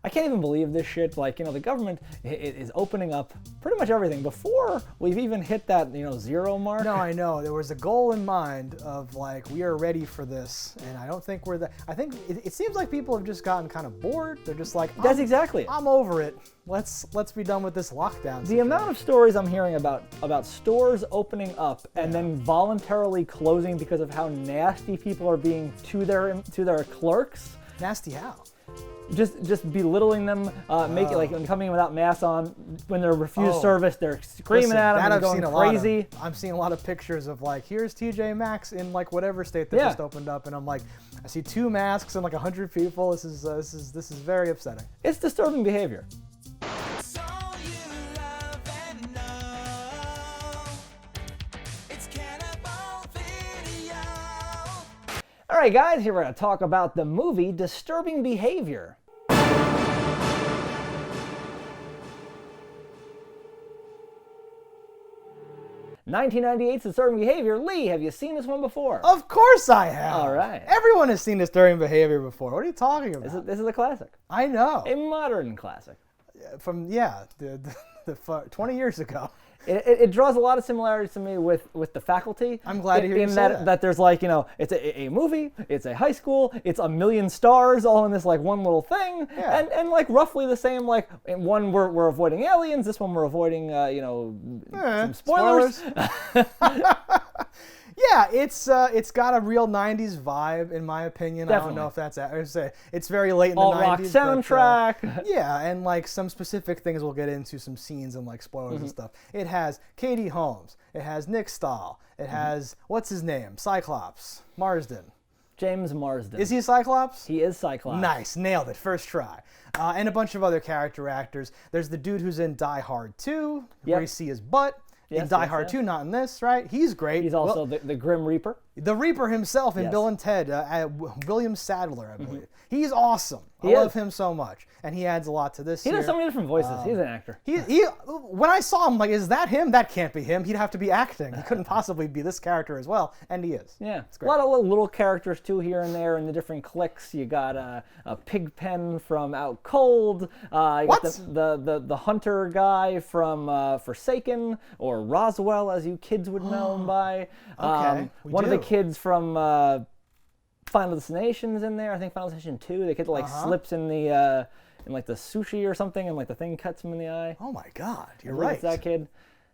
I can't even believe this shit. Like, the government is opening up pretty much everything before we've even hit that, 0 mark. No, I know. There was a goal in mind of like, we are ready for this, and I don't think we're that. I think it seems like people have just gotten kind of bored. They're just like, That's exactly it. I'm over it. Let's be done with this lockdown. The amount of stories I'm hearing about stores opening up and then voluntarily closing because of how nasty people are being to their clerks. Nasty how? Just belittling them, make it like coming in without masks on. When they're refused service, they're screaming at them and going crazy. I'm seeing a lot of pictures of like, here's TJ Maxx in like whatever state that just opened up, and I'm like, I see 2 masks and like 100 people. This is very upsetting. It's disturbing behavior. All right, guys, here we're going to talk about the movie Disturbing Behavior. 1998's Disturbing Behavior. Lee, have you seen this one before? Of course I have. All right. Everyone has seen Disturbing Behavior before. What are you talking about? This is a classic. I know. A modern classic. From, the 20 years ago. It draws a lot of similarities to me with The Faculty. I'm glad to hear you say that. That there's like, it's a movie, it's a high school, it's a million stars all in this like one little thing, and like roughly the same. Like in one we're avoiding aliens, this one we're avoiding some spoilers. Yeah, it's got a real 90s vibe, in my opinion. Definitely. I don't know if that's... I would say it's very late in the 90s. Alt-rock soundtrack. But, yeah, and like some specific things we'll get into, some scenes and like spoilers and stuff. It has Katie Holmes. It has Nick Stahl. It has, what's his name? Cyclops. Marsden. James Marsden. Is he Cyclops? He is Cyclops. Nice, nailed it, first try. And a bunch of other character actors. There's the dude who's in Die Hard 2, where you see his butt. In Die Hard 2, not in this, right? He's great. He's also the Grim Reaper. The Reaper himself in Bill and Ted, William Sadler, I believe. He's awesome. I love him so much. And he adds a lot to this. He does so many different voices. He's an actor. He when I saw him, like, is that him? That can't be him. He'd have to be acting. He couldn't possibly be this character as well. And he is. Yeah. It's great. A lot of little characters, too, here and there in the different cliques. You got a Pigpen from Out Cold. You got the hunter guy from Forsaken, or Roswell, as you kids would know him by. Okay. One of the kids from Final Destination's in there. I think Final Destination 2. The kid like slips in the like the sushi or something, and like the thing cuts him in the eye. Oh my God, you're right. right. It's that kid.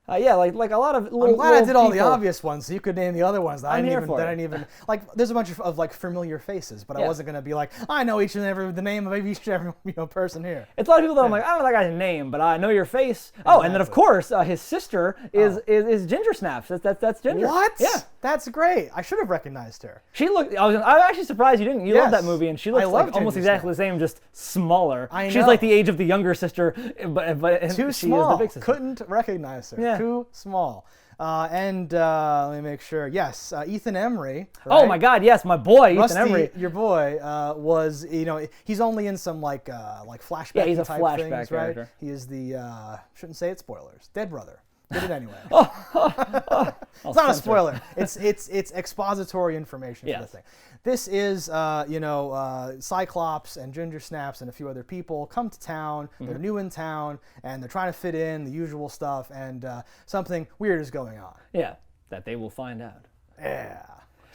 Yeah, like a lot of little. I'm glad I did all the people. obvious ones, so you could name the other ones. That I didn't even like. There's a bunch of like familiar faces, but I wasn't gonna be like, I know each and every the name of each and every person here. It's a lot of people that I'm like, I don't know that guy's name, but I know your face. Exactly. Oh, and then of course his sister is Ginger Snaps. That's Ginger. What? Yeah, that's great. I should have recognized her. She looked. I'm actually surprised you didn't. You love that movie, and she looks like almost exactly the same, just smaller. I know. She's like the age of the younger sister, but too she small. is the big sister. Couldn't recognize her. Yeah. Too small. And let me make sure. Yes, Ethan Embry. Right? Oh my God, yes, my boy, Rusty, Ethan Embry. Your boy was, he's only in some like flashback. Yeah, he's a type flashback things, character. Right? He is the shouldn't say it, spoilers. Dead brother. Did it anyway. It's not a spoiler. It's expository information for the thing. This is Cyclops and Ginger Snaps and a few other people come to town. They're new in town and they're trying to fit in, the usual stuff, and something weird is going on. Yeah, that they will find out. Yeah.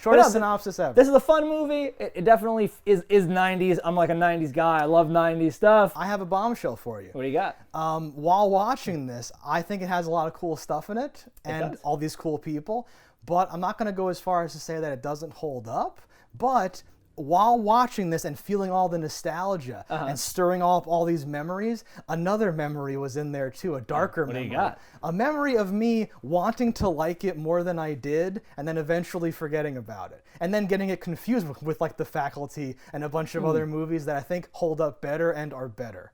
Shortest synopsis ever. This is a fun movie. It definitely is 90s. I'm like a 90s guy. I love 90s stuff. I have a bombshell for you. What do you got? While watching this, I think it has a lot of cool stuff in it and all these cool people, but I'm not going to go as far as to say that it doesn't hold up. But while watching this and feeling all the nostalgia and stirring up all these memories, another memory was in there too, a darker memory. What do you got? A memory of me wanting to like it more than I did, and then eventually forgetting about it. And then getting it confused with like The Faculty and a bunch of other movies that I think hold up better and are better.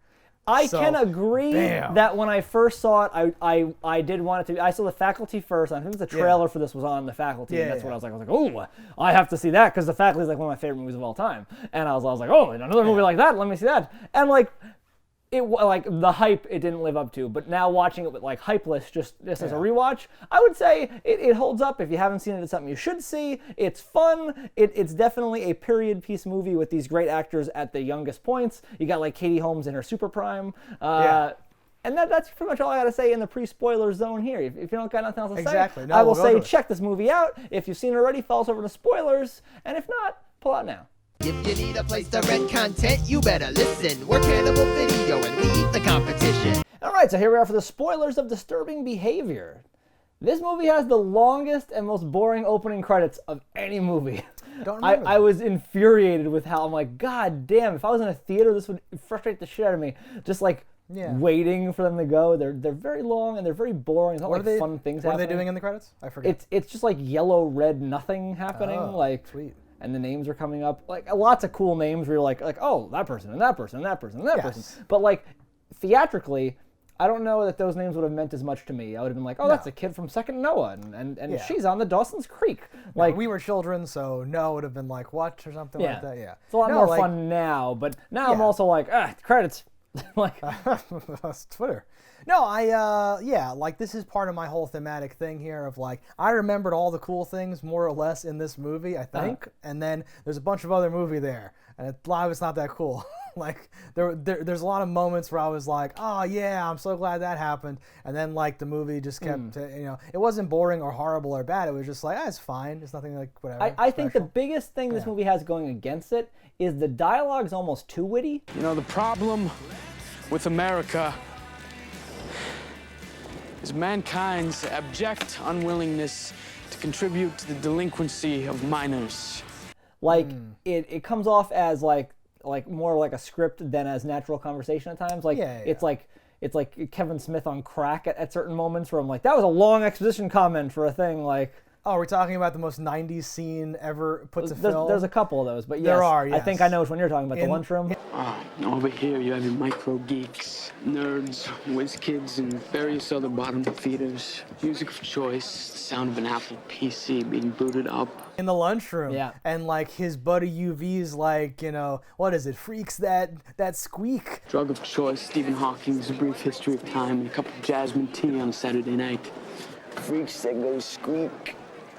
I can agree that when I first saw it, I did want it to be. I saw The Faculty first. I think the trailer for this was on The Faculty, and that's what I was like, oh, I have to see that because The Faculty is like one of my favorite movies of all time. And I was like, oh, another movie like that, let me see that. And like, like the hype it didn't live up to, but now watching it with like hypeless just as a rewatch, I would say it holds up. If you haven't seen it, it's something you should see. It's fun. It's definitely a period piece movie with these great actors at the youngest points. You got like Katie Holmes in her super prime. And that's pretty much all I got to say in the pre-spoiler zone here. If you don't got nothing else to say, No, I will say check this movie out. If you've seen it already, follow us over to spoilers. And if not, pull out now. If you need a place to rent content, you better listen. We're Cannibal Video and we eat the competition. All right, so here we are for the spoilers of Disturbing Behavior. This movie has the longest and most boring opening credits of any movie. I was infuriated with how I'm like, God damn, if I was in a theater, this would frustrate the shit out of me. Just like waiting for them to go. They're very long and they're very boring. It's not like fun things happening. What are they doing in the credits? I forget. It's just like yellow, red, nothing happening. Like sweet. And the names are coming up. Like lots of cool names where you're like, oh, that person and that person and that person and that person. But like theatrically, I don't know that those names would have meant as much to me. I would have been like, that's a kid from Second Noah, and she's on the Dawson's Creek. Like we were children, so Noah would have been like, what, or something like that. Yeah, it's a lot more fun now. But now I'm also like, credits. Like that's Twitter. No, like this is part of my whole thematic thing here of like I remembered all the cool things more or less in this movie, I think, and then there's a bunch of other movie there, and a lot of it's not that cool. Like there's a lot of moments where I was like, oh yeah, I'm so glad that happened, and then like the movie just kept, it wasn't boring or horrible or bad. It was just like, it's fine. It's nothing like whatever. I think the biggest thing this movie has going against it is the dialogue's almost too witty. You know, the problem with America is mankind's abject unwillingness to contribute to the delinquency of minors. Like it comes off as like more like a script than as natural conversation at times. Like it's like Kevin Smith on crack at certain moments where I'm like, that was a long exposition comment for a thing like. Oh, we're talking about the most 90s scene ever put to film? There's a couple of those, but yes, there are, yes. I think I know which one you're talking about, the lunchroom. Over here you have your micro geeks, nerds, whiz kids, and various other bottom feeders. Music of choice, the sound of an Apple PC being booted up. In the lunchroom. Yeah. And like his buddy UV's like, what is it? Freaks that squeak. Drug of choice, Stephen Hawking's A Brief History of Time, and a cup of jasmine tea on Saturday night. Freaks that go squeak.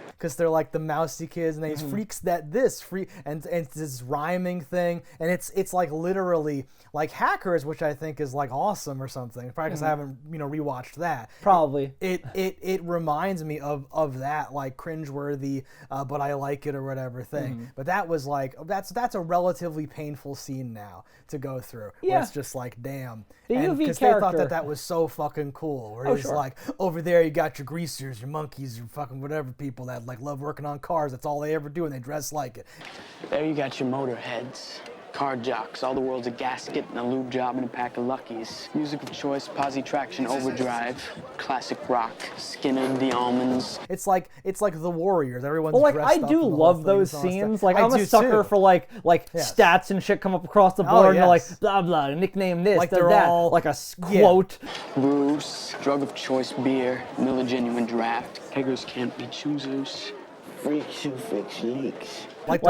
Because they're like the mousy kids, and these freaks that and it's this rhyming thing, and it's like literally like Hackers, which I think is like awesome or something. Probably because I haven't rewatched that. Probably. It reminds me of that like cringeworthy, but I like it or whatever thing. But that was like that's a relatively painful scene now to go through. Yeah. Where it's just like damn. The UV because they thought that was so fucking cool. Where it's like over there you got your greasers, your monkeys, your fucking whatever people that like love working on cars. That's all they ever do, and they dress like it. There you got your motorheads, car jocks, all the world's a gasket and a lube job and a pack of Luckies. Music of choice, Posi Traction, Overdrive, classic rock, Skinner, The Almonds. It's like the Warriors. Everyone's like dressed I up do and the love whole those thing and all that scenes. stuff. Like I'm a sucker for like stats and shit come up across the board, and you're like blah blah, nickname this, like they're that, all like a quote. Bruce, drug of choice, beer, Miller Genuine Draft. Keggers can't be choosers. Freaks who fix leaks. Like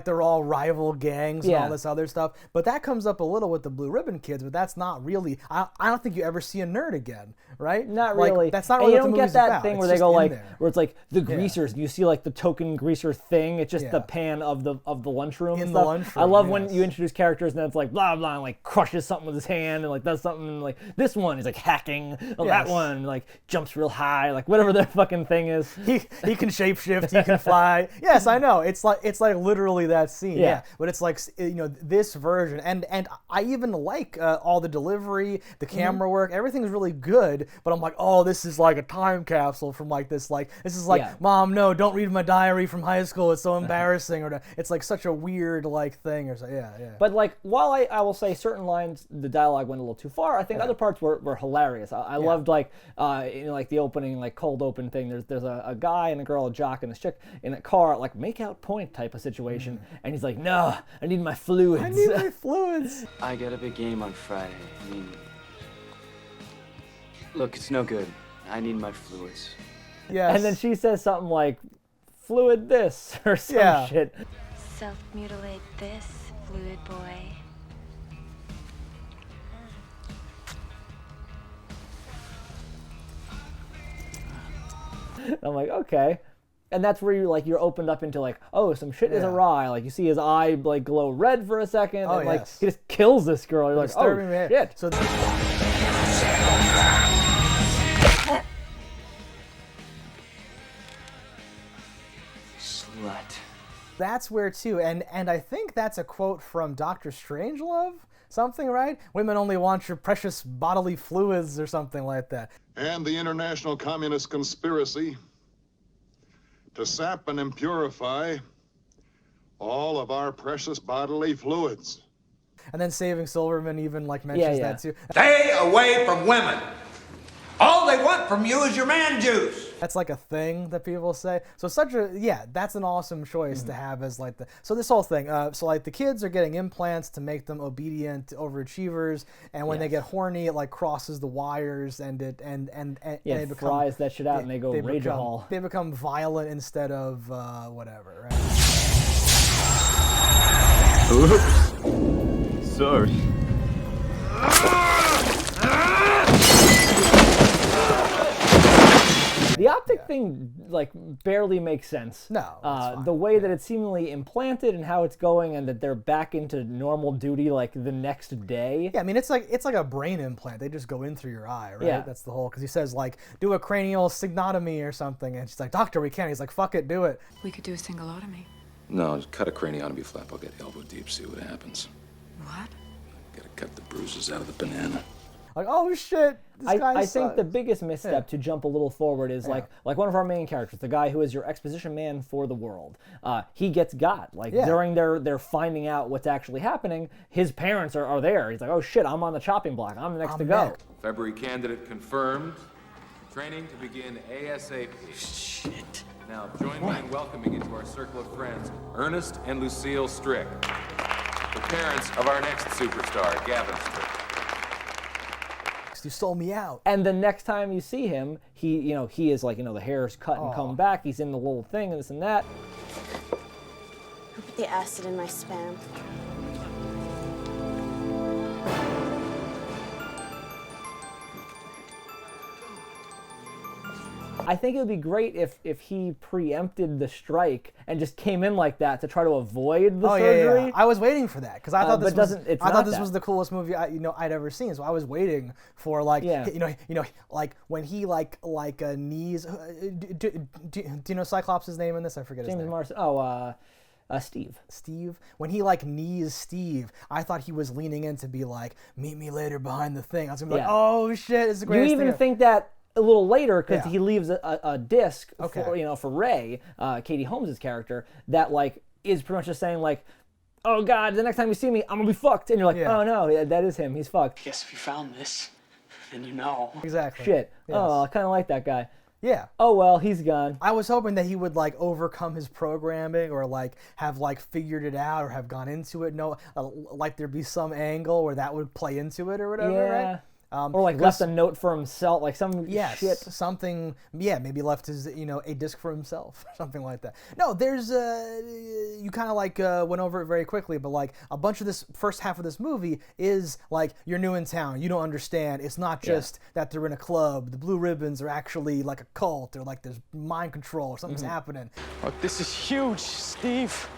they're all rival gangs and all this other stuff. But that comes up a little with the Blue Ribbon Kids, but that's not really. I don't think you ever see a nerd again, right? Not really. That's not and really you what the don't movie's get that about. thing It's where they just go in like there. where it's like the greasers. And you see like the token greaser thing. It's just the pan of the lunchroom. In and the stuff. lunchroom, I love when you introduce characters and then it's like blah blah, and like crushes something with his hand and like does something and, like this one is like hacking. Oh, that one like jumps real high. Like whatever their fucking thing is. He can shapeshift. He can fly. Yes, I know. It's like literally that scene. Yeah. But it's like this version, and I even like all the delivery, the camera work. Everything's really good. But I'm like, oh, this is like a time capsule from like this. Like this is like, Mom, no, don't read my diary from high school. It's so embarrassing. Or it's like such a weird like thing. Or so, yeah. But like, while I will say certain lines, the dialogue went a little too far. I think other parts were hilarious. I loved like like the opening, like cold open thing. There's a guy and a girl, a jock and a chick in a car, like make out point type of situation, and he's like, no, I need my fluids. I need my fluids. I got a big game on Friday. I mean, look, it's no good. I need my fluids. Yes. And then she says something like, fluid this, or some shit. Self-mutilate this, fluid boy. I'm like, okay. And that's where you're opened up into like, oh, some shit is awry. Like you see his eye like glow red for a second, and like he just kills this girl. You're like, oh shit. So Slut. that's where too, and I think that's a quote from Dr. Strangelove, something, right? Women only want your precious bodily fluids or something like that. And the international communist conspiracy to sap and impurify all of our precious bodily fluids. And then Saving Silverman even like mentions that too. Stay away from women. All they want from you is your man juice. That's like a thing that people say. So that's an awesome choice to have as like so this whole thing. So like the kids are getting implants to make them obedient overachievers, and when they get horny, it like crosses the wires and it they become, fries that shit out and they go rage hall. They become violent instead of whatever. Right? Oops. Sorry. The optic thing like barely makes sense. No, the way that it's seemingly implanted and how it's going, and that they're back into normal duty like the next day. Yeah, I mean it's like a brain implant. They just go in through your eye, right? Yeah. That's the whole. Because he says like do a cranial signotomy or something, and she's like, doctor, we can't. He's like, fuck it, do it. We could do a singulotomy. No, just cut a craniotomy flap. I'll get elbow deep, see what happens. What? Gotta cut the bruises out of the banana. Like, oh shit, this guy I think sucks. the biggest misstep to jump a little forward is like one of our main characters, the guy who is your exposition man for the world. He gets got. Like during their finding out what's actually happening, his parents are there. He's like, oh shit, I'm on the chopping block. I'm the next to go. February candidate confirmed. Training to begin ASAP. Shit. Now join me in welcoming into our circle of friends Ernest and Lucille Strick, the parents of our next superstar, Gavin Strick. You sold me out. And the next time you see him, he is like, the hair's cut and come back. He's in the little thing and this and that. Who put the acid in my spam? I think it would be great if he preempted the strike and just came in like that to try to avoid the surgery. Yeah. I was waiting for that because I thought this was was the coolest movie I'd ever seen. So I was waiting for like like when he knees. Do you know Cyclops' name in this? I forget his name. James Marsden. Steve. Steve. When he knees Steve, I thought he was leaning in to be like, meet me later behind the thing. I was gonna be like, oh shit, it's the greatest thing. You even think that a little later because he leaves a disc for Ray, Katie Holmes' character, that like is pretty much just saying like, oh god, the next time you see me, I'm gonna be fucked, and you're like, oh no, that is him, he's fucked. Guess if you found this, then you know. Exactly. Shit. Yes. Oh, I kind of like that guy. Yeah. Oh well, he's gone. I was hoping that he would like overcome his programming or like have like figured it out or have gone into it. No, like there'd be some angle where that would play into it or whatever, right? Or like left a note for himself, like some shit. Something, maybe left his, a disc for himself, something like that. No, there's, you kind of like went over it very quickly, but like a bunch of this first half of this movie is like, you're new in town, you don't understand. It's not just that they're in a club. The Blue Ribbons are actually like a cult or like there's mind control or something's happening. Look, this is huge, Steve.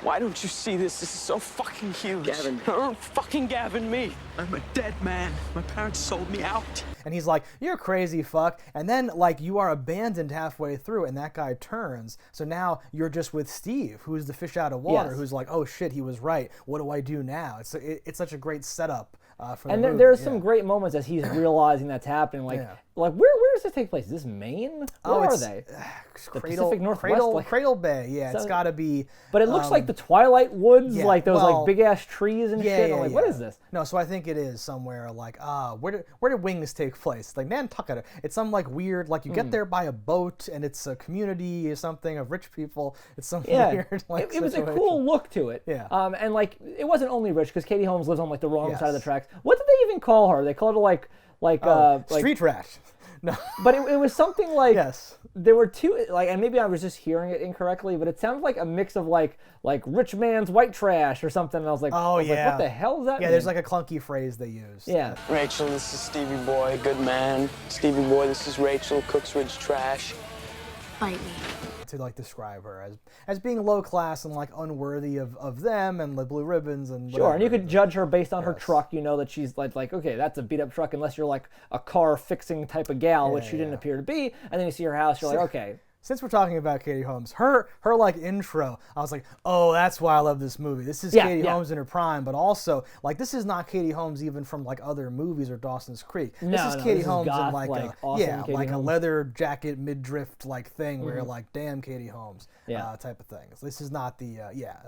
Why don't you see this? This is so fucking huge. Gavin. Don't fucking Gavin me. I'm a dead man. My parents sold me out. And he's like, you're crazy, fuck. And then, like, you are abandoned halfway through, and that guy turns. So now you're just with Steve, who's the fish out of water, who's like, oh shit, he was right. What do I do now? It's such a great setup for the movie. There's some great moments as he's realizing that's happening. Like where does this take place? Is this Maine? Where are they? The Pacific Northwest? Cradle Bay. Yeah, it's got to be. But it looks like the Twilight Woods, like those like big ass trees and shit. I'm like, what is this? No, so I think it is somewhere like where did Wings take place? Like Nantucket. It's some like weird like you get there by a boat and it's a community or something of rich people. It's some weird like it was a cool look to it. Yeah. And like it wasn't only rich because Katie Holmes lives on like the wrong side of the tracks. What did they even call her? They called her like street rat. No. But it was something like there were two like, and maybe I was just hearing it incorrectly, but it sounded like a mix of like rich man's white trash or something. And I was like, like, what the hell is that? Yeah, there's like a clunky phrase they use. Yeah. Rachel, this is Stevie Boy, good man. Stevie Boy, this is Rachel, cooks rich trash. Fight me. To like describe her as being low class and like unworthy of them and the blue ribbons and whatever. Sure, and you could judge her based on her truck. You know that she's like okay, that's a beat up truck unless you're like a car fixing type of gal, which she didn't appear to be. And then you see her house, you're like, okay. Since we're talking about Katie Holmes, her like intro, I was like, oh, that's why I love this movie. This is Katie Holmes in her prime, but also like this is not Katie Holmes even from like other movies or Dawson's Creek. This is Katie Holmes in like awesome a leather jacket midriff like thing where you're like, damn, Katie Holmes type of thing. So this is not the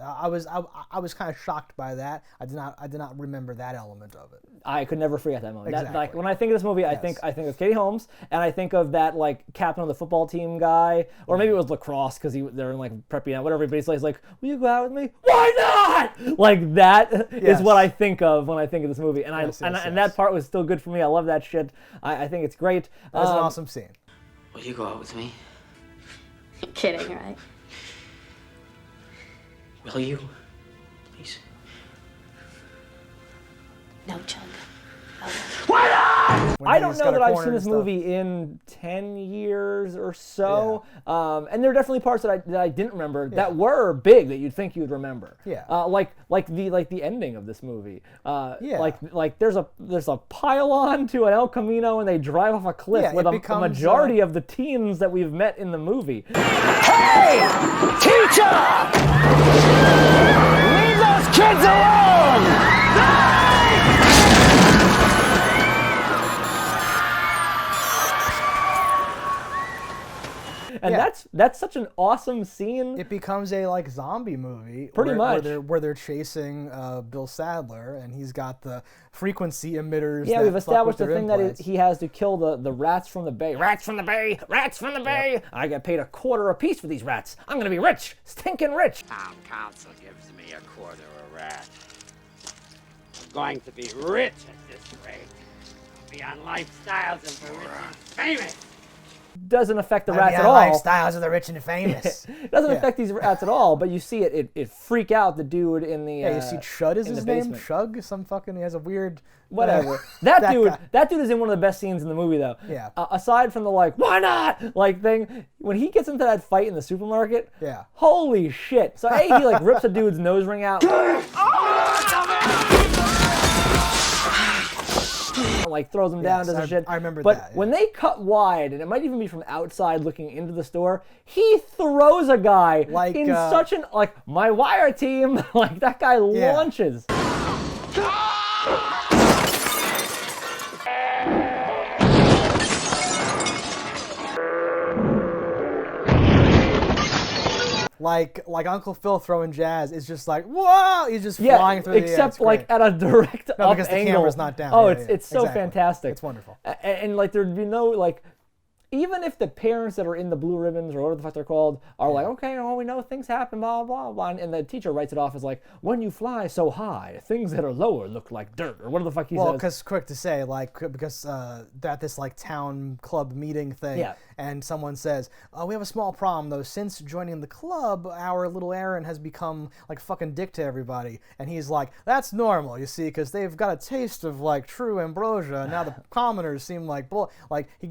I was kind of shocked by that. I did not remember that element of it. I could never forget that moment. Exactly. That, like when I think of this movie, I think of Katie Holmes, and I think of that like captain of the football team guy. Or maybe it was lacrosse because they're in like preppy out, whatever. But he's like, "Will you go out with me?" Why not? Like that is what I think of when I think of this movie, and and that part was still good for me. I love that shit. I think it's great. That's an awesome scene. Will you go out with me? You're kidding, right? Will you? Please. No, Chug. I don't know that I've seen this movie in 10 years or so, and there are definitely parts that I didn't remember that were big that you'd think you'd remember. Like the ending of this movie. Like there's a pylon to an El Camino and they drive off a cliff with a majority of the teens that we've met in the movie. Hey, teacher! Leave those kids alone! And that's such an awesome scene. It becomes a like zombie movie, pretty much, where they're chasing Bill Sadler, and he's got the frequency emitters. Yeah, we've established the thing that he has to kill the rats from the bay. Rats from the bay, rats from the bay. Yep. I get paid $0.25 a piece for these rats. I'm gonna be rich, stinking rich. Town council gives me $0.25 a rat. I'm going to be rich at this rate. I'll be on lifestyles of the rich and famous. Doesn't affect the rats at all. Lifestyles of the rich and famous. It doesn't affect these rats at all, but you see it freak out the dude in the you see Chud is his name? basement. Chug? He has a weird... Whatever. That dude is in one of the best scenes in the movie, though. Yeah. Aside from the like, why not? Like thing, when he gets into that fight in the supermarket, holy shit. So he like rips a dude's nose ring out. Like throws him down, does shit. I remember but that. When they cut wide, and it might even be from outside looking into the store, he throws a guy like in such an my wire team. Like that guy launches. Like Uncle Phil throwing jazz is just like, whoa, he's just flying through the air. Except like at a direct up because the angle. camera's not down. Oh, it's so fantastic. It's wonderful. And like there'd be no like, even if the parents that are in the blue ribbons or whatever the fuck they're called are like, okay, well, we know things happen, blah, blah, blah, and the teacher writes it off as like, when you fly so high, things that are lower look like dirt, or whatever the fuck he says. Well, because quick to say, because that this like town club meeting thing, and someone says, we have a small problem though. Since joining the club, our little Aaron has become like fucking dick to everybody, and he's like, that's normal, you see, because they've got a taste of like true ambrosia, and now the commoners seem like bull. Like he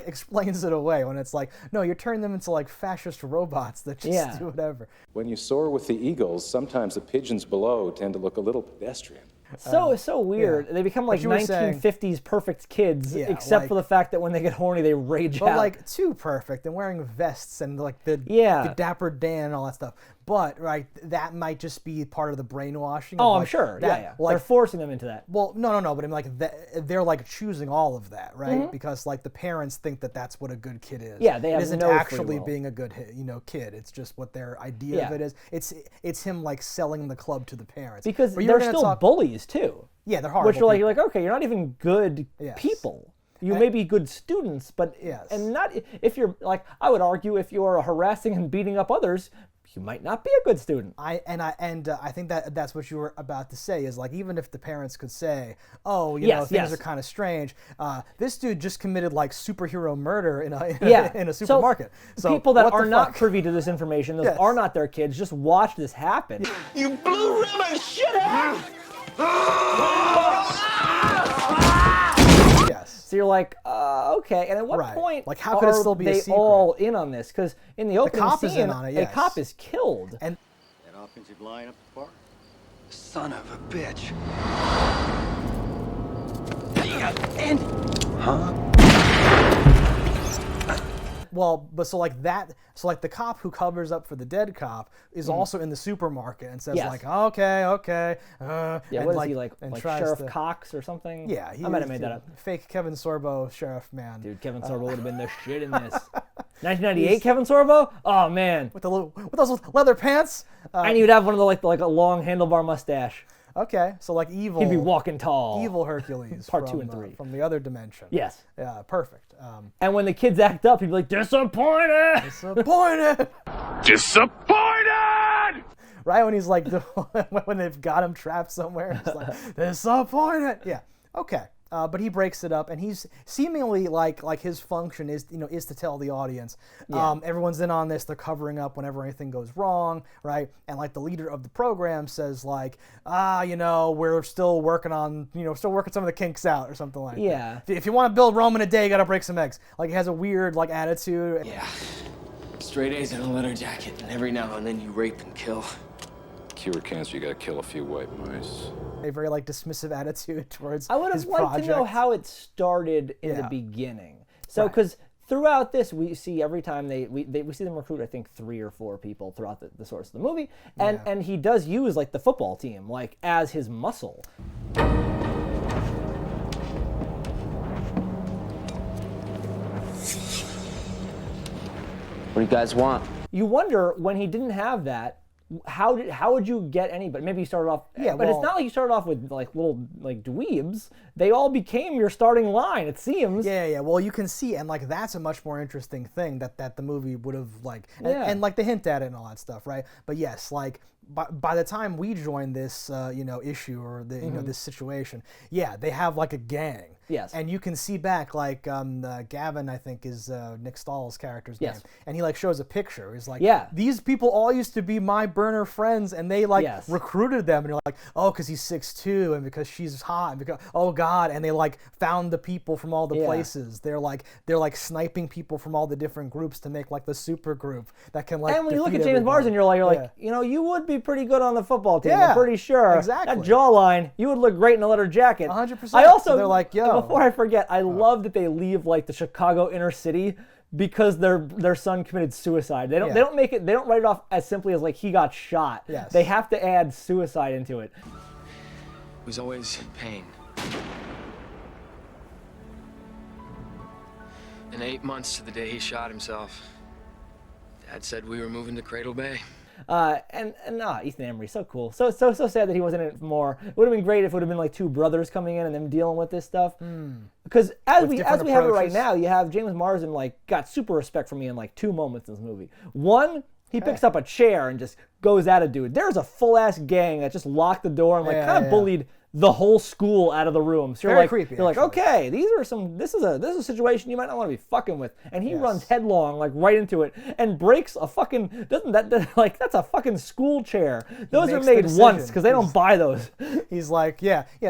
explains it away when it's like, no, you're turning them into like fascist robots that just do whatever. When you soar with the eagles, sometimes the pigeons below tend to look a little pedestrian. So weird. They become like 1950s perfect kids, except for the fact that when they get horny, they rage out. But like too perfect and wearing vests and like the Dapper Dan and all that stuff. But that might just be part of the brainwashing. Oh, I'm sure. Like, they're forcing them into that. Well, no. But I mean, like they're like choosing all of that, right? Mm-hmm. Because like the parents think that that's what a good kid is. Yeah, they have It isn't no actually being a good kid. It's just what their idea of it is. It's him like selling the club to the parents because they're still bullies too. Yeah, they're horrible. Which are you're like, okay, you're not even good people. You may be good students, but and not if you're like, I would argue if you're harassing and beating up others, you might not be a good student. I think that's what you were about to say is like, even if the parents could say, oh, you know, things are kind of strange. This dude just committed like superhero murder in a supermarket. So people that are not privy to this information, those are not their kids, just watch this happen. You blue ribbon shithead! So you're like, Okay. And at what Right. point Like, how could it still be a they secret? all in on this? Because in the opening cop scene, is in on it, a yes. cop is killed. And That offensive line up the park. Son of a bitch. well, but so like that, so like the cop who covers up for the dead cop is also in the supermarket and says Yes. like, okay. Yeah, and what is he like and like tries Sheriff to- Cox or something? Yeah, I might have made that up. Fake Kevin Sorbo sheriff man. Dude, Kevin Sorbo would have been the shit in this. 1998 Kevin Sorbo? Oh man. With those leather pants. And you'd have one of the like a long handlebar mustache. Okay, so like evil. He'd be walking tall. Evil Hercules. Part from, 2 and 3. from the other dimension. Yes. Yeah, perfect. And when the kids act up, he'd be like, disappointed! Disappointed! Disappointed! Right when he's like, when they've got him trapped somewhere, he's like, disappointed! Yeah, okay. But he breaks it up, and he's seemingly like his function is to tell the audience, everyone's in on this. They're covering up whenever anything goes wrong, right? And like the leader of the program says, like, we're still working on, still working some of the kinks out or something like that. If you want to build Rome in a day, you got to break some eggs. Like he has a weird like attitude. Yeah, straight A's in a leather jacket, and every now and then you rape and kill. Cure cancer, you gotta kill a few white mice. A very like dismissive attitude towards I would have his liked project. to know how it started in the beginning. So, because throughout this, we see every time we see them recruit, I think 3 or 4 people throughout the source of the movie, and he does use like the football team like as his muscle. What do you guys want? You wonder when he didn't have that. How would you get anybody? Maybe you started off, but it's not like you started off with like little like dweebs. They all became your starting line. It seems. Yeah. Well, you can see, and like that's a much more interesting thing that the movie would have like, and like the hint at it and all that stuff, right? But yes, like by the time we join this, issue or the this situation, they have like a gang. Yes. And you can see back like Gavin, I think is Nick Stahl's character's name, and he like shows a picture. He's like, these people all used to be my burner friends, and they like recruited them, and you're like, oh, because he's 6'2", and because she's hot, and because oh god, and they like found the people from all the places. They're like sniping people from all the different groups to make like the super group that can like. And when you look at defeat James everybody. Marsden, you're like, you would be pretty good on the football team. I'm pretty sure. Exactly. That jawline, you would look great in a leather jacket. 100%. I also, so they're like, yo. Before I forget, I love that they leave like the Chicago inner city because their son committed suicide. They don't make it. They don't write it off as simply as like he got shot. Yes. They have to add suicide into it. It was always pain. In 8 months to the day he shot himself, Dad said we were moving to Cradle Bay. Ethan Embry, so cool. So sad that he wasn't in it more. It would have been great if it would have been like 2 brothers coming in and them dealing with this stuff. Because as we have it right now, you have James Marsden like got super respect for me in like 2 moments in this movie. One, he picks up a chair and just goes at a dude. There's a full ass gang that just locked the door and like kind of bullied the whole school out of the room. So you're Very like, creepy, you're like, okay, this is a situation you might not want to be fucking with. And he runs headlong like right into it and breaks a fucking that's a fucking school chair. Those are made once because they don't buy those. He's like,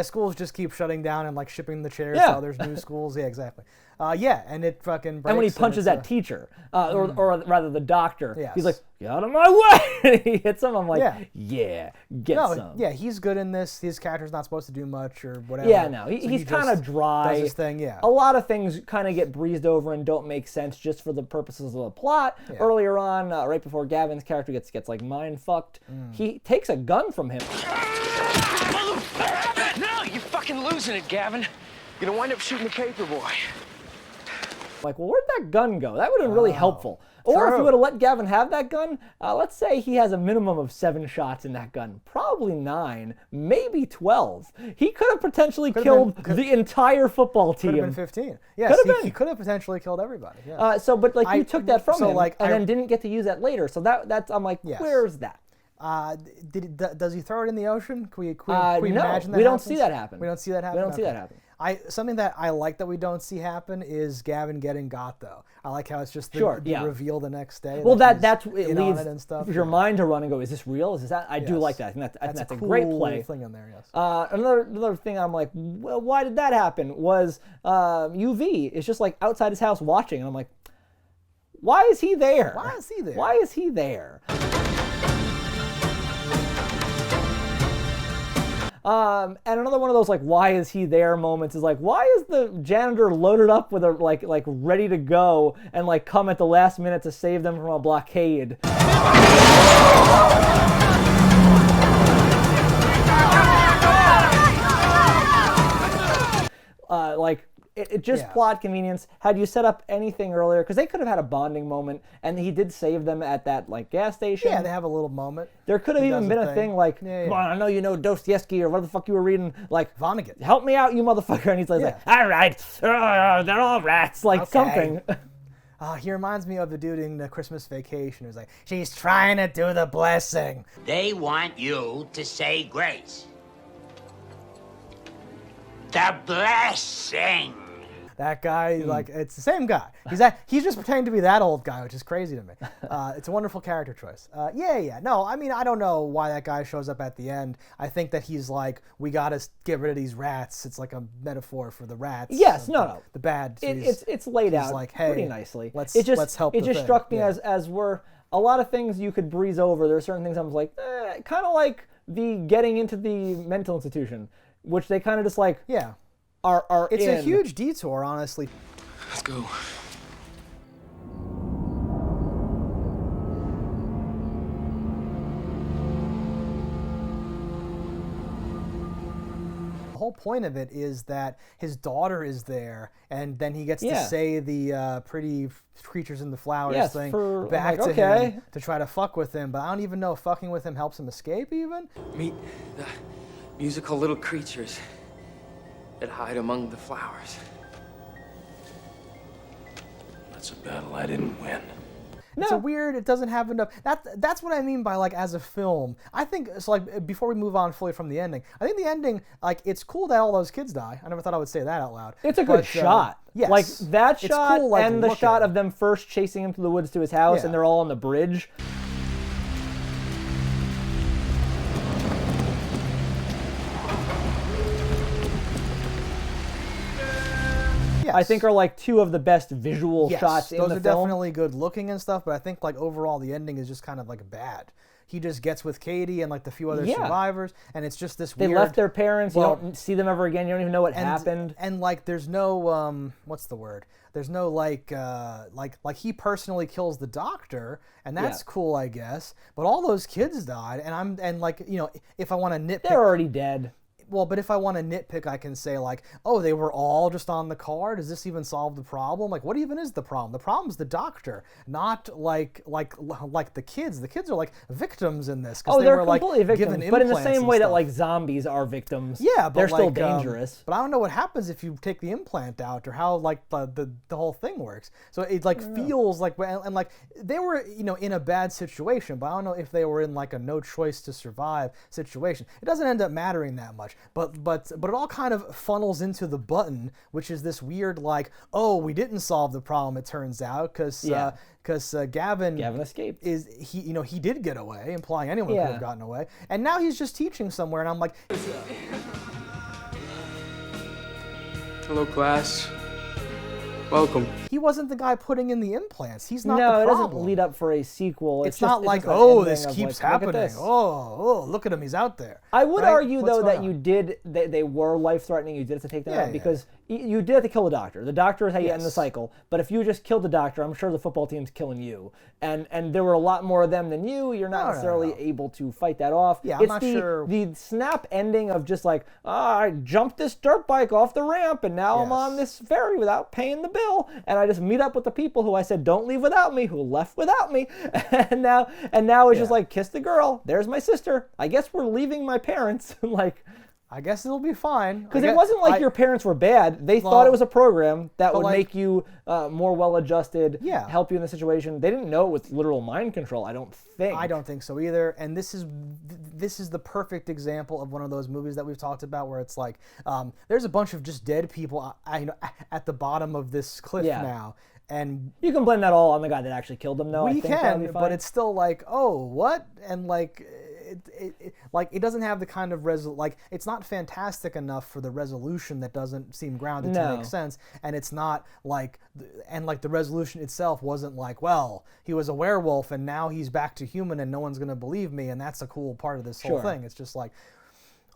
schools just keep shutting down and like shipping the chairs to others, new schools. Yeah, exactly. And it fucking breaks. And when he punches that teacher, or rather the doctor, he's like, get out of my way! And he hits him. I'm like, get some. Yeah, he's good in this. His character's not supposed to do much or whatever. Yeah, no, So he's kind of dry. Does his thing, A lot of things kind of get breezed over and don't make sense just for the purposes of the plot. Yeah. Earlier on, right before Gavin's character gets like mind fucked, he takes a gun from him. No, you're fucking losing it, Gavin. You're gonna wind up shooting the paper boy. Like, well, where'd that gun go? That would have been really helpful. Or if you would have let Gavin have that gun, let's say he has a minimum of 7 shots in that gun. Probably 9, maybe 12. He could have potentially killed the entire football team. Could have been 15. Yes, he could have potentially killed everybody. Yeah. But like you took that from him like, and then didn't get to use that later. So that's I'm like, where's that? Does he throw it in the ocean? Can we imagine that? We don't see that happen. We don't see that happen. We don't see that happen. Something that I like that we don't see happen is Gavin getting got, though. I like how it's just the reveal the next day. Well, that's it in leads on it and stuff. your mind to run and go, is this real? Is this that? I do like that. I think that's a great play. Thing in there, yes. Another thing I'm like, well, why did that happen? Was UV is just like outside his house watching, and I'm like, why is he there? Why is he there? Why is he there? And another one of those like why is he there moments is like, why is the janitor loaded up with a like ready to go and like come at the last minute to save them from a blockade? It just plot convenience. Had you set up anything earlier, because they could have had a bonding moment, and he did save them at that like gas station. Yeah, they have a little moment. There could have even been a thing like, come on, I know you know Dostoevsky or what the fuck you were reading, like Vonnegut. Help me out, you motherfucker, and he's like, all right, they're all rats, like something. He reminds me of the dude in the Christmas Vacation who's like, she's trying to do the blessing. They want you to say grace. The blessing. That guy, like, it's the same guy. He's just pretending to be that old guy, which is crazy to me. It's a wonderful character choice. No, I mean, I don't know why that guy shows up at the end. I think that he's like, we gotta get rid of these rats. It's like a metaphor for the rats. Yes, no. The bad. So it's laid out like, hey, pretty nicely. Let's help. It just struck me as we're a lot of things you could breeze over. There are certain things I was like, kind of like the getting into the mental institution, which they kind of just like, are it's a huge detour, honestly. Let's go. The whole point of it is that his daughter is there, and then he gets to say the pretty creatures in the flowers thing back to him to try to fuck with him. But I don't even know if fucking with him helps him escape even. Meet the musical little creatures that hide among the flowers. That's a battle I didn't win. It's a weird, it doesn't have enough. That's what I mean by like as a film. I think it's like before we move on fully from the ending, I think the ending, like it's cool that all those kids die. I never thought I would say that out loud. It's a good shot. Yes. Like that shot cool, like, and the shot of them first chasing him through the woods to his house and they're all on the bridge. I think are like two of the best visual shots in the film. Those are definitely good looking and stuff, but I think like overall the ending is just kind of like bad. He just gets with Katie and like the few other survivors, and it's just this weird... They left their parents, you don't see them ever again, you don't even know what happened. And like there's no, what's the word? There's no like he personally kills the doctor, and that's cool, I guess. But all those kids died, and like, you know, if I want to nitpick... They're already dead. Well, but if I want to nitpick, I can say like, oh, they were all just on the car. Does this even solve the problem? Like, what even is the problem? The problem's the doctor, not like the kids. The kids are like victims in this. Oh, they're were, completely like, victims, but in the same way that like zombies are victims. Yeah, but they're still like, dangerous. But I don't know what happens if you take the implant out or how like the whole thing works. So it like feels like and like they were, you know, in a bad situation, but I don't know if they were in like a no choice to survive situation. It doesn't end up mattering that much. But it all kind of funnels into the button, which is this weird like, oh, we didn't solve the problem, it turns out, because Gavin escaped. He did get away, implying anyone could have gotten away, and now he's just teaching somewhere, and I'm like, hello, class. Welcome. He wasn't the guy putting in the implants. He's not the problem. No, it doesn't lead up for a sequel. It's not like, oh, this keeps happening. Oh, look at him, he's out there. I would argue, though, that they were life-threatening. You did have to take that out because you did have to kill the doctor. The doctor is how you end the cycle. But if you just killed the doctor, I'm sure the football team's killing you. And there were a lot more of them than you. You're not necessarily able to fight that off. Yeah, I'm not sure. The snap ending of just like, I jumped this dirt bike off the ramp, and now I'm on this ferry without paying the bill, and I just meet up with the people who I said don't leave without me, who left without me, and now it's just like, kiss the girl. There's my sister. I guess we're leaving my parents. Like, I guess it'll be fine. Because it wasn't like your parents were bad. They thought it was a program that would make you more well-adjusted, help you in the situation. They didn't know it was literal mind control, I don't think. I don't think so either. And this is the perfect example of one of those movies that we've talked about where it's like, there's a bunch of just dead people at the bottom of this cliff now. And you can blame that all on the guy that actually killed them, though. We can, but it's still like, oh, what? And like, it doesn't have the kind of it's not fantastic enough for the resolution that doesn't seem grounded to make sense, and it's not like, the resolution itself wasn't like, well, he was a werewolf and now he's back to human and no one's gonna believe me, and that's a cool part of this whole thing. It's just like,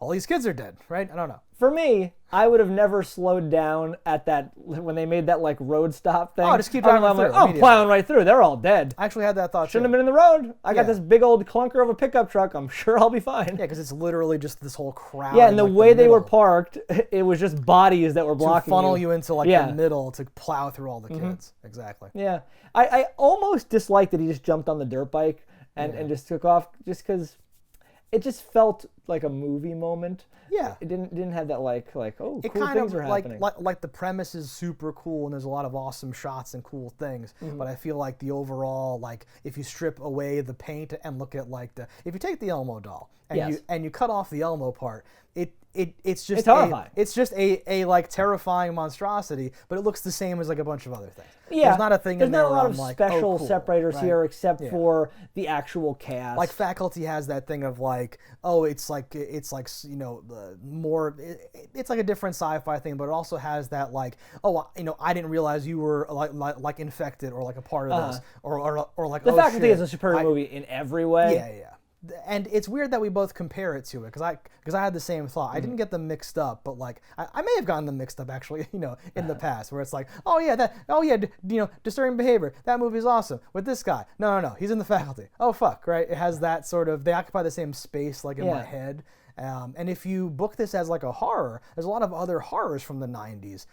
all these kids are dead, right? I don't know. For me, I would have never slowed down at that when they made that like road stop thing. Oh, just keep driving through. I'm plowing right through. They're all dead. I actually had that thought. Shouldn't have been in the road. I got this big old clunker of a pickup truck. I'm sure I'll be fine. Yeah, because it's literally just this whole crowd. Yeah, and the way they were parked, it was just bodies that were blocking to funnel you into like the middle to plow through all the kids. Exactly. Yeah, I almost disliked that he just jumped on the dirt bike and just took off just because it just felt like a movie moment. Yeah, it didn't have that like oh, it cool kind things of are happening. Like the premise is super cool and there's a lot of awesome shots and cool things. But I feel like the overall, like, if you strip away the paint and look at like if you take the Elmo doll and you cut off the Elmo part, it's just horrifying. It's just a like terrifying monstrosity, but it looks the same as like a bunch of other things. Yeah, there's not a thing. There's in there not a lot where of I'm special like, oh, cool, separators right? here, except for the actual cast. Like Faculty has that thing of like, oh, it's like more. It's like a different sci-fi thing, but it also has that like, oh, I didn't realize you were like infected or like a part of this or like the Faculty shit, is a superior movie in every way. Yeah. And it's weird that we both compare it to it because I had the same thought. I didn't get them mixed up, but like I may have gotten them mixed up actually, in the past where it's like, disturbing behavior. That movie's awesome with this guy. No, he's in the Faculty. Oh fuck, right? It has that sort of, they occupy the same space like in my head. And if you book this as like a horror, there's a lot of other horrors from the 90s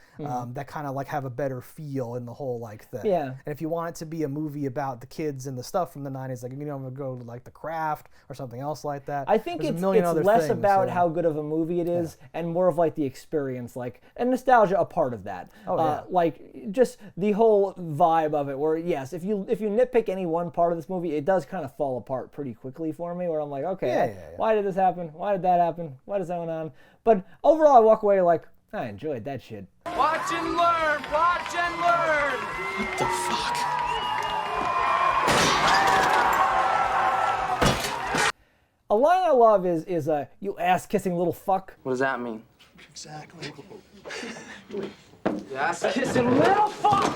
that kind of like have a better feel in the whole like thing. Yeah. And if you want it to be a movie about the kids and the stuff from the 90s, like go to like The Craft or something else like that. I think it's less about how good of a movie it is and more of like the experience, like, and nostalgia a part of that. Like just the whole vibe of it where, yes, if you nitpick any one part of this movie, it does kind of fall apart pretty quickly for me where I'm like, okay, why did this happen? Why did that happen? What is going on? But overall, I walk away like, I enjoyed that shit. Watch and learn! Watch and learn! What the fuck? A line I love is you ass-kissing little fuck. What does that mean? Exactly. You ass-kissing little fuck!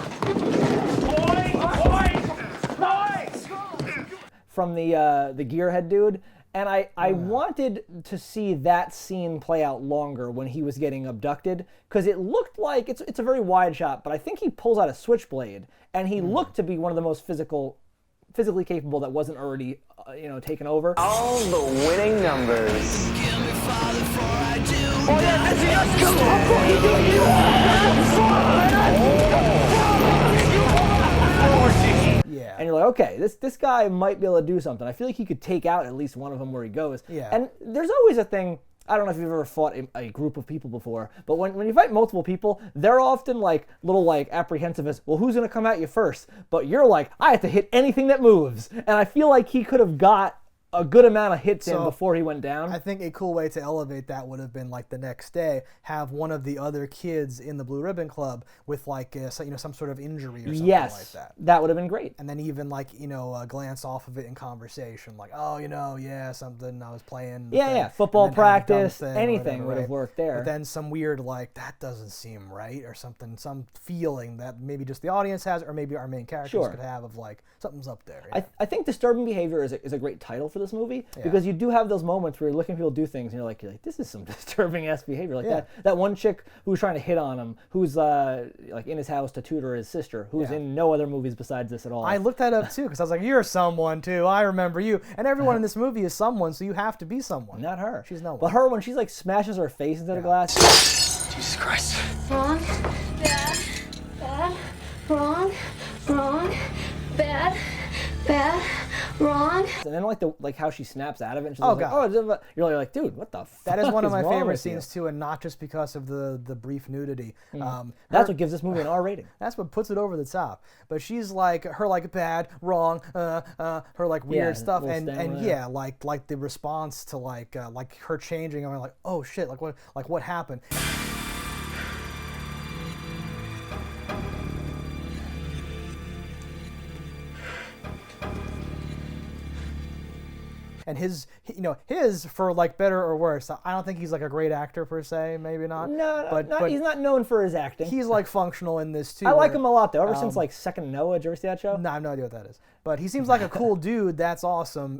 From the gearhead dude. And I wanted to see that scene play out longer when he was getting abducted, because it looked like, it's a very wide shot, but I think he pulls out a switchblade, and he looked to be one of the most physically capable that wasn't already, taken over. All the winning numbers. Give me father for I do. Oh yeah, that's it. Come on, what are you doing? Yeah. And you're like, okay, this guy might be able to do something. I feel like he could take out at least one of them where he goes. Yeah. And there's always a thing, I don't know if you've ever fought a group of people before, but when you fight multiple people, they're often like little like apprehensive as, well, who's going to come at you first? But you're like, I have to hit anything that moves. And I feel like he could have got a good amount of hits in before he went down. I think a cool way to elevate that would have been like the next day, have one of the other kids in the Blue Ribbon Club with like some sort of injury or something like that. That would have been great. And then even like glance off of it in conversation, like something I was playing. Football practice, anything would have worked there. But then some weird like that doesn't seem right or something, some feeling that maybe just the audience has or maybe our main characters could have of like something's up there. I think disturbing behavior is a great title for this movie because you do have those moments where you're looking at people do things and you're like this is some disturbing ass behavior, like that one chick who was trying to hit on him, who's like in his house to tutor his sister, who's in no other movies besides this at all. I looked that up too because I was like, you're someone too, I remember you, and everyone in this movie is someone, so you have to be someone. Not her. She's no one. But her, when she's like smashes her face into the glass. Jesus Christ. Wrong, bad, wrong, bad, Ron? And then like how she snaps out of it, and she's Oh, like, God. "Oh," you're like, dude, what the fuck? That is one of my wrong favorite with you? scenes too, and not just because of the brief nudity. That's what gives this movie an R rating. That's what puts it over the top. But she's like her like bad, wrong, her like weird stuff, and yeah, like the response to like her changing. I'm like, oh shit, like what happened? And his for like better or worse, I don't think he's like a great actor per se, maybe not. No, but he's not known for his acting. He's like functional in this too. I like him a lot though. Ever since like Second Noah, did you ever see that show? No, I have no idea what that is. But he seems like a cool dude. That's awesome.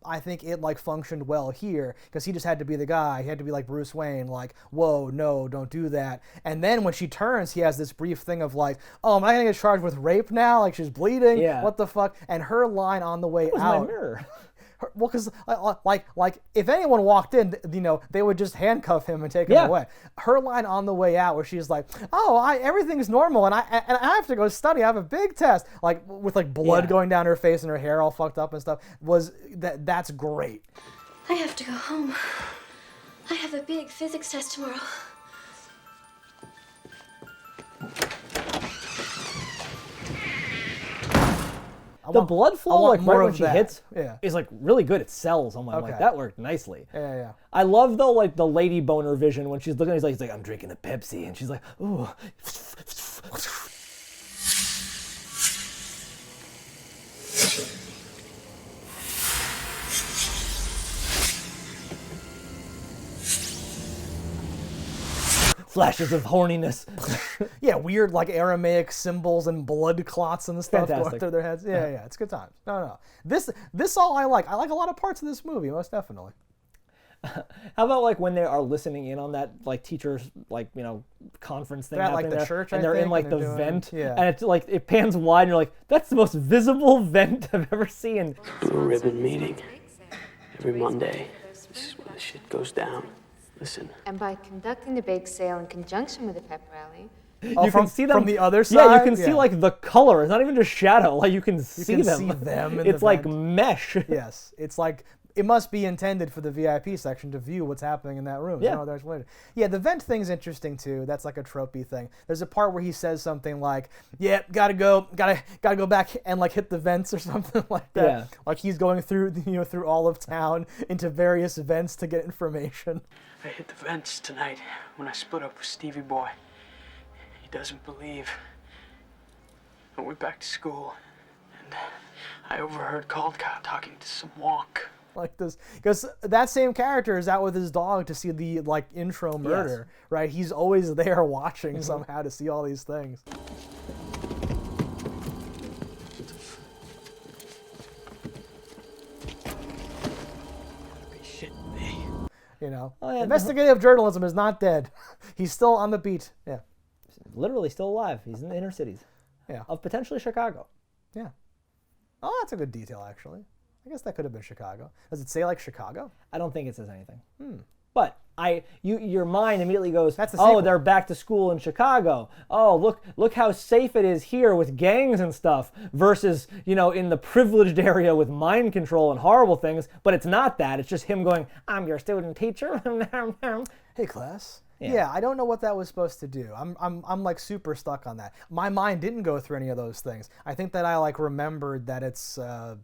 I think it like functioned well here because he just had to be the guy. He had to be like Bruce Wayne, like, whoa, no, don't do that. And then when she turns, he has this brief thing of like, oh, am I gonna get charged with rape now? Like she's bleeding. Yeah. What the fuck? And her line on the way That was out. my mirror. Well, because like if anyone walked in, they would just handcuff him and take him away. Her line on the way out, where she's like, "Oh, everything's normal, and I have to go study. I have a big test," like with like blood going down her face and her hair all fucked up and stuff. That's great. I have to go home. I have a big physics test tomorrow. The blood flow, like more right when of she that. hits, Yeah. is like really good. It sells. I'm like, that worked nicely. Yeah. I love though, like the lady boner vision when she's looking. He's like, I'm drinking a Pepsi, and she's like, ooh. Flashes of horniness. Yeah, weird like Aramaic symbols and blood clots and stuff going Fantastic. through their heads. Yeah, it's good times. No. This all I like. I like a lot of parts of this movie, most definitely. How about like when they are listening in on that like teachers like conference thing They're at, like, happening the there, church, and I they're in think, like and the they're doing- vent, yeah. and it's like it pans wide, and you're like, that's the most visible vent I've ever seen. A ribbon meeting. Every Monday. This is when the shit goes down. Listen. And by conducting the bake sale in conjunction with the pep rally, You can see them from the other side. Yeah, you can see like the color. It's not even just shadow. Like you can see them. See them in It's the like vent. mesh. Yes, it's like it must be intended for the VIP section to view what's happening in that room. Yeah. Yeah, the vent thing's interesting too. That's like a tropey thing. There's a part where he says something like, "Yeah, gotta go back and like hit the vents" or something like that. Yeah. Like he's going through through all of town into various vents to get information. I hit the vents tonight when I split up with Stevie Boy. He doesn't believe. I went back to school, and I overheard Caldecott talking to some wonk. Like this, because that same character is out with his dog to see the like intro murder, right? He's always there watching somehow to see all these things. Investigative journalism is not dead. He's still on the beat. Yeah. Literally still alive. He's in the inner cities. Yeah. Of potentially Chicago. Yeah. Oh, that's a good detail, actually. I guess that could have been Chicago. Does it say like Chicago? I don't think it says anything. But your mind immediately goes, That's the oh, sequel. they're back to school in Chicago. Oh, look how safe it is here with gangs and stuff versus, in the privileged area with mind control and horrible things. But it's not that. It's just him going, I'm your student teacher. Hey, class. Yeah, I don't know what that was supposed to do. I'm like super stuck on that. My mind didn't go through any of those things. I think that I like remembered that it's that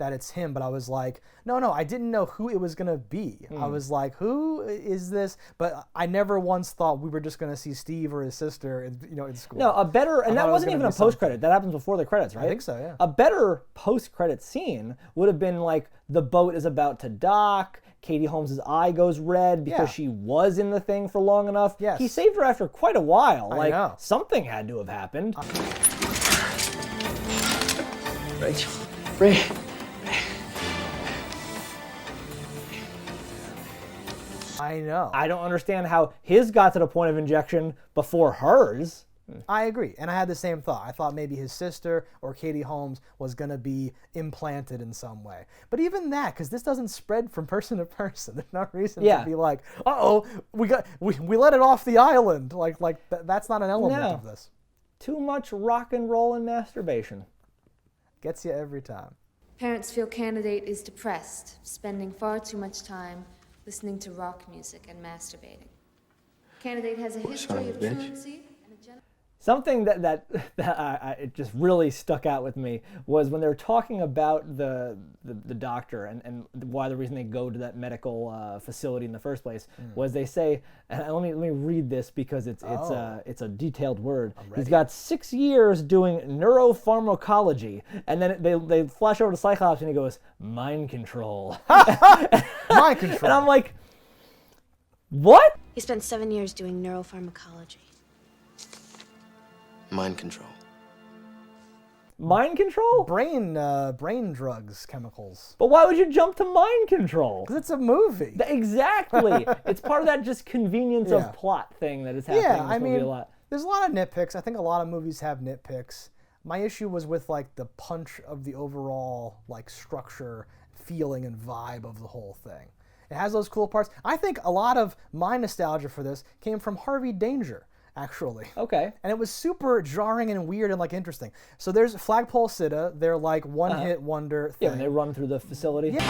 it's him, but I was like, no, I didn't know who it was gonna be. I was like, who is this? But I never once thought we were just gonna see Steve or his sister in school. No, a better, and that wasn't even a post post-credit. That happens before the credits, right? I think so, yeah. A better post-credit scene would have been like the boat is about to dock. Katie Holmes' eye goes red because she was in the thing for long enough. Yes. He saved her after quite a while. I know. Something had to have happened. Rachel. Ray. I know. I don't understand how his got to the point of injection before hers. I agree, and I had the same thought. I thought maybe his sister or Katie Holmes was going to be implanted in some way. But even that, because this doesn't spread from person to person, there's no reason to be like, uh-oh, we let it off the island. That's not an element of this. Too much rock and roll and masturbation. Gets you every time. Parents feel candidate is depressed, spending far too much time listening to rock music and masturbating. Candidate has a history of truancy and a Something that it just really stuck out with me was when they were talking about the doctor and why the reason they go to that medical facility in the first place was they say, and let me read this because it's a detailed word. He's got 6 years doing neuropharmacology, and then they flash over to Cyclops and he goes, mind control. Mind control. And I'm like, what? He spent 7 years doing neuropharmacology. Mind control. Mind control? Brain drugs, chemicals. But why would you jump to mind control? Because it's a movie. Exactly. It's part of that just convenience of plot thing that is happening in this movie a lot. There's a lot of nitpicks. I think a lot of movies have nitpicks. My issue was with like the punch of the overall like structure, feeling, and vibe of the whole thing. It has those cool parts. I think a lot of my nostalgia for this came from Harvey Danger, actually. Okay. And it was super jarring and weird and like interesting. So there's Flagpole Sitta, their like one-hit wonder thing. Yeah, when they run through the facility. Yeah.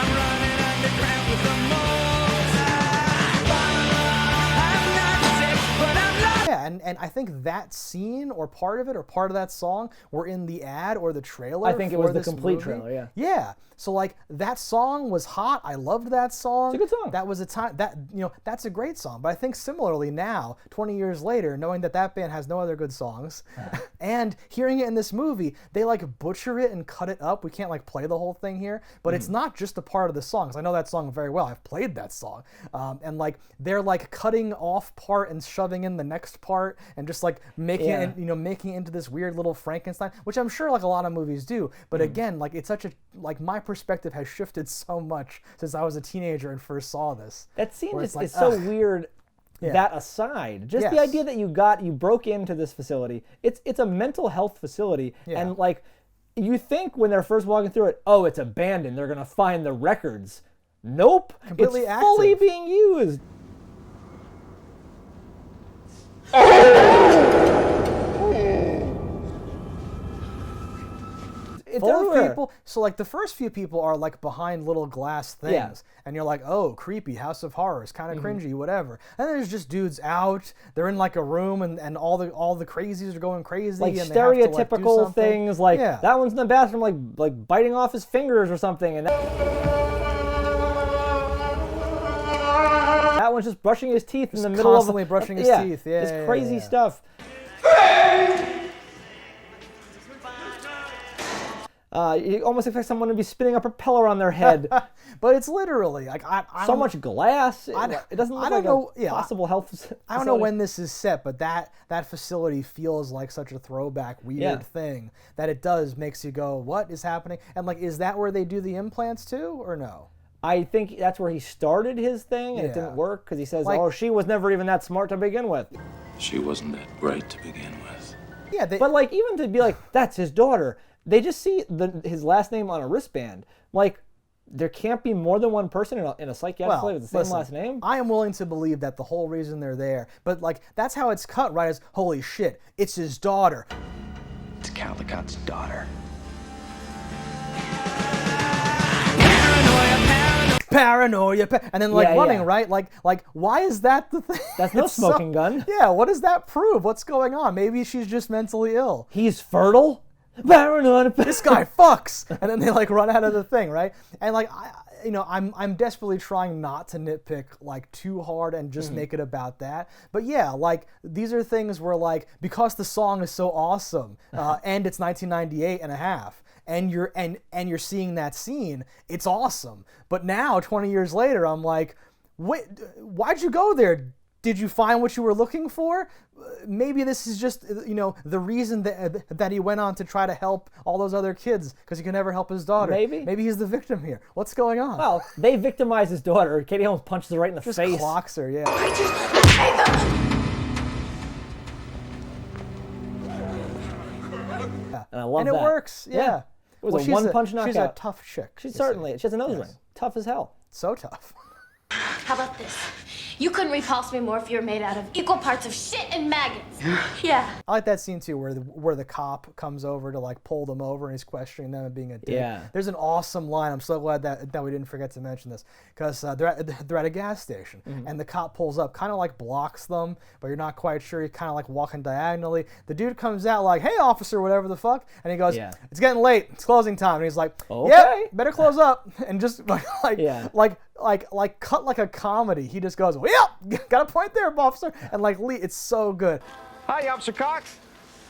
Yeah, and I think that scene or part of it or part of that song were in the ad or the trailer. I think it was the this complete movie. trailer, yeah. Yeah. So like that song was hot. I loved that song. It's a good song. That was a time that that's a great song. But I think similarly now, 20 years later, knowing that that band has no other good songs, and hearing it in this movie, they like butcher it and cut it up. We can't like play the whole thing here, but it's not just a part of the songs. I know that song very well. I've played that song, and like they're like cutting off part and shoving in the next part, and just like making it, making it into this weird little Frankenstein, which I'm sure like a lot of movies do. But again, like it's such a like my perspective has shifted so much since I was a teenager and first saw this. That scene is like, so weird. That aside, just the idea that you broke into this facility, it's a mental health facility, and like you think when they're first walking through it, oh, it's abandoned, they're gonna find the records. Nope, completely it's active. fully being used. It's full everywhere. of people. So like the first few people are like behind little glass things, and you're like, oh, creepy, House of Horrors, kind of cringy, whatever. And there's just dudes out. They're in like a room, and all the crazies are going crazy. Like and they have to, like, do stereotypical something. things, like that one's in the bathroom, like biting off his fingers or something, and that one's just brushing his teeth in the middle of constantly brushing his teeth. Yeah, it's crazy stuff. You almost expect someone to be spinning a propeller on their head. But it's literally like I so much glass. It doesn't look like a possible health facility. I don't know when this is set, but that facility feels like such a throwback, weird thing that it makes you go, what is happening? And like, is that where they do the implants too, or no? I think that's where he started his thing, and it didn't work because he says, "Oh, she was never even that smart to begin with." She wasn't that bright to begin with. Yeah, but like even to be like, "That's his daughter." They just see his last name on a wristband. Like, there can't be more than one person in a psychiatric facility with the same last name. I am willing to believe that the whole reason they're there, but like that's how it's cut, right? As holy shit, it's his daughter. It's Caldicott's daughter. Paranoia, and then like running, right? Like why is that the thing? That's no smoking gun. Yeah, what does that prove? What's going on? Maybe she's just mentally ill. He's fertile. This guy fucks, and then they like run out of the thing, right? And like I'm desperately trying not to nitpick like too hard and just make it about that. But yeah, like these are things where like because the song is so awesome, and it's 1998 and a half, and you're seeing that scene, it's awesome. But now 20 years later, I'm like, wait, why'd you go there? Did you find what you were looking for? Maybe this is just, the reason that he went on to try to help all those other kids because he can never help his daughter. Maybe he's the victim here. What's going on? Well, they victimize his daughter. Katie Holmes punches her right in the face. Just clocks her, yeah. And I love that. And it works, yeah. It was a one-punch knockout. She's a tough chick. She has a nose ring. Tough as hell. So tough. How about this? You couldn't repulse me more if you were made out of equal parts of shit and maggots. Yeah. I like that scene too, where the cop comes over to like pull them over and he's questioning them and being a dick. Yeah. There's an awesome line. I'm so glad that we didn't forget to mention this, because they're at a gas station and the cop pulls up, kind of like blocks them, but you're not quite sure. He's kind of like walking diagonally. The dude comes out like, "Hey, officer," whatever the fuck, and he goes, "It's getting late. It's closing time." And he's like, "Okay, yep, better close up," and just like cut like a comedy. He just goes, "Well, got a point there, officer," and like it's so good. Hi, Officer Cox.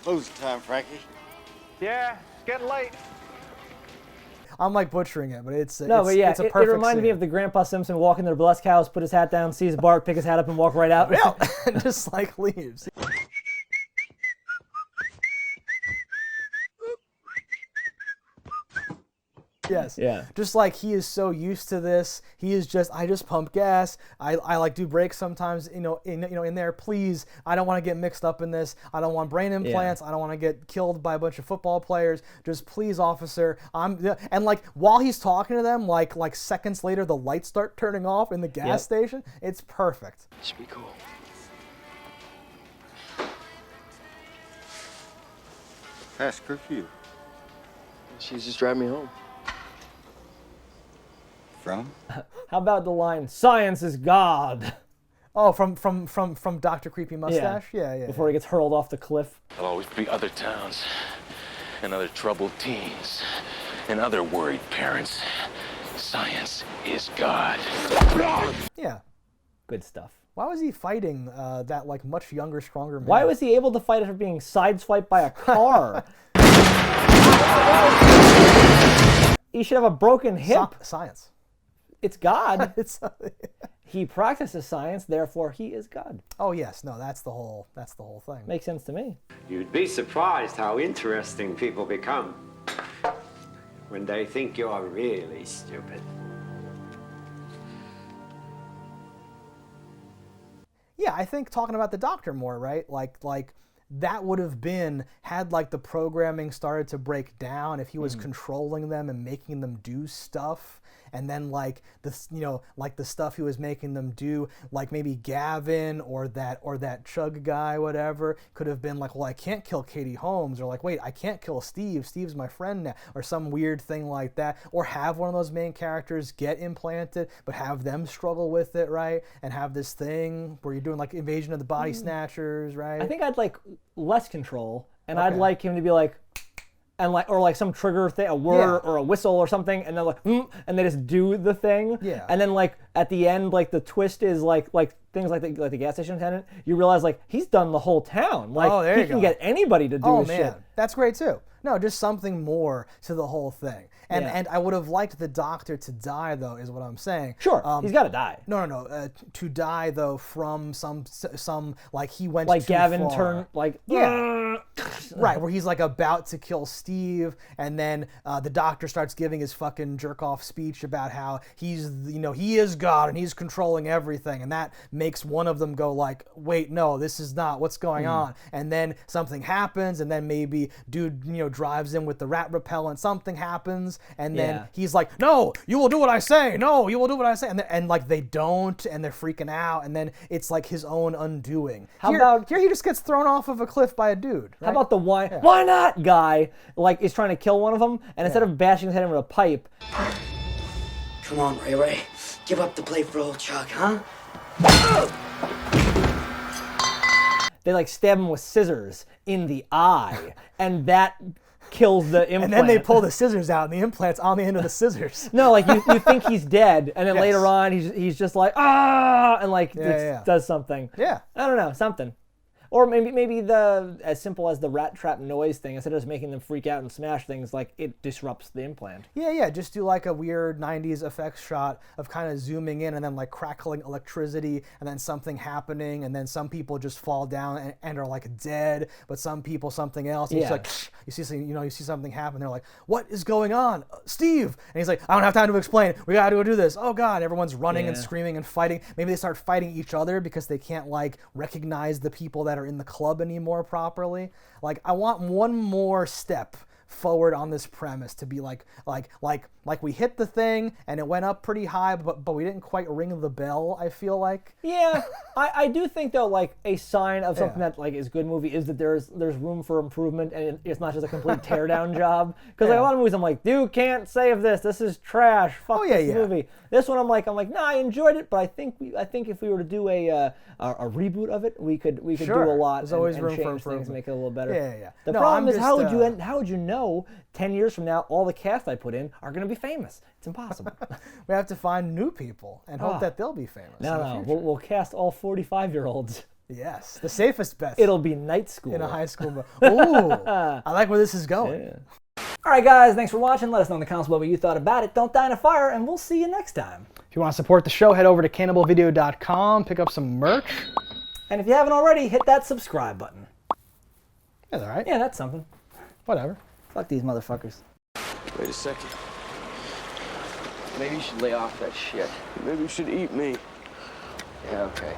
Closing time, Frankie. Yeah, it's getting late. I'm like butchering it, but it's it perfect reminded scene. me of the Grandpa Simpson walking to the burlesque house, put his hat down, sees Bart, pick his hat up, and walk right out. and just like leaves. Yes. Yeah. Just like he is so used to this. He is just, I just pump gas. I like do brakes sometimes, in there. Please, I don't want to get mixed up in this. I don't want brain implants. I don't want to get killed by a bunch of football players. Just please, officer. And like while he's talking to them, like seconds later, the lights start turning off in the gas station. It's perfect. Should be cool. Past curfew. She's just driving me home. From? How about the line, "Science is God"? Oh, from Dr. Creepy Mustache? Yeah. Before he gets hurled off the cliff. There'll always be other towns, and other troubled teens, and other worried parents. Science is God. Yeah. Good stuff. Why was he fighting that like much younger, stronger man? Why was he able to fight after being sideswiped by a car? He should have a broken hip. Science. It's God. He practices science, therefore he is God. Oh yes, no, that's the whole thing. Makes sense to me. You'd be surprised how interesting people become when they think you're really stupid. Yeah, I think talking about the Doctor more, right? Like that would have been, had like the programming started to break down, if he was controlling them and making them do stuff. And then like the stuff he was making them do, like maybe Gavin or that Chug guy, whatever, could have been like, well, I can't kill Katie Holmes, or like, wait, I can't kill Steve. Steve's my friend now, or some weird thing like that. Or have one of those main characters get implanted, but have them struggle with it, right? And have this thing where you're doing like Invasion of the Body Snatchers, right? I think I'd like less control, and I'd like him to be like, and like, or like some trigger thing, a word or a whistle or something, and they're like, and they just do the thing. Yeah. And then like at the end, like the twist is like things like the gas station attendant. You realize like he's done the whole town. Like he can get anybody to do his shit. That's great too. No, just something more to the whole thing. And I would have liked the Doctor to die, though, is what I'm saying. Sure, he's got to die. No. To die, though, from some like he went like too Gavin far. turned like right, where he's like about to kill Steve, and then the Doctor starts giving his fucking jerk off speech about how he's he is God and he's controlling everything, and that makes one of them go like, wait, no, this is not what's going on. And then something happens, and then maybe dude drives in with the rat repellent. Something happens. And then he's like, no, you will do what I say. No, you will do what I say. And like they don't, and they're freaking out. And then it's like his own undoing. Here he just gets thrown off of a cliff by a dude. Right? How about the why not guy? Like is trying to kill one of them, and instead of bashing his head in with a pipe. Come on, Ray. Give up the play for old Chuck, huh? They like stab him with scissors in the eye, and that kills the implant. And then they pull the scissors out, and the implant's on the end of the scissors. No, like you think he's dead, and then later on he's just like and like does something. Yeah, I don't know, something. Or maybe the as simple as the rat trap noise thing, instead of just making them freak out and smash things, like it disrupts the implant. Yeah, just do like a weird 90s effects shot of kind of zooming in and then like crackling electricity and then something happening, and then some people just fall down and are like dead, but some people something else. And like you see something happen, they're like, what is going on? Steve! And he's like, I don't have time to explain. We gotta go do this. Oh god, everyone's running and screaming and fighting. Maybe they start fighting each other because they can't like recognize the people that are in the club anymore properly. Like I want one more step forward on this premise to be like we hit the thing and it went up pretty high, but we didn't quite ring the bell. I feel like. Yeah, I do think though, like a sign of something that like is a good movie is that there's room for improvement and it's not just a complete teardown job. Because like a lot of movies, I'm like, dude, can't save this. This is trash. Fuck this movie. This one, I'm like, nah, I enjoyed it, but I think if we were to do a reboot of it, we could do a lot. There's always and room for change improvement. things, make it a little better. Yeah. The problem is how would you know 10 years from now all the cast I put in are going to be famous? It's impossible. We have to find new people and hope that they'll be famous. No, we'll cast all 45-year-olds. Yes, the safest bet. It'll be night school. In a high school. Ooh, I like where this is going. Yeah. All right, guys, thanks for watching. Let us know in the comments below what you thought about it. Don't die in a fire, and we'll see you next time. If you want to support the show, head over to cannibalvideo.com, pick up some merch. And if you haven't already, hit that subscribe button. That's all right. Yeah, that's something. Whatever. Fuck these motherfuckers. Wait a second. Maybe you should lay off that shit. Maybe you should eat me. Yeah, okay.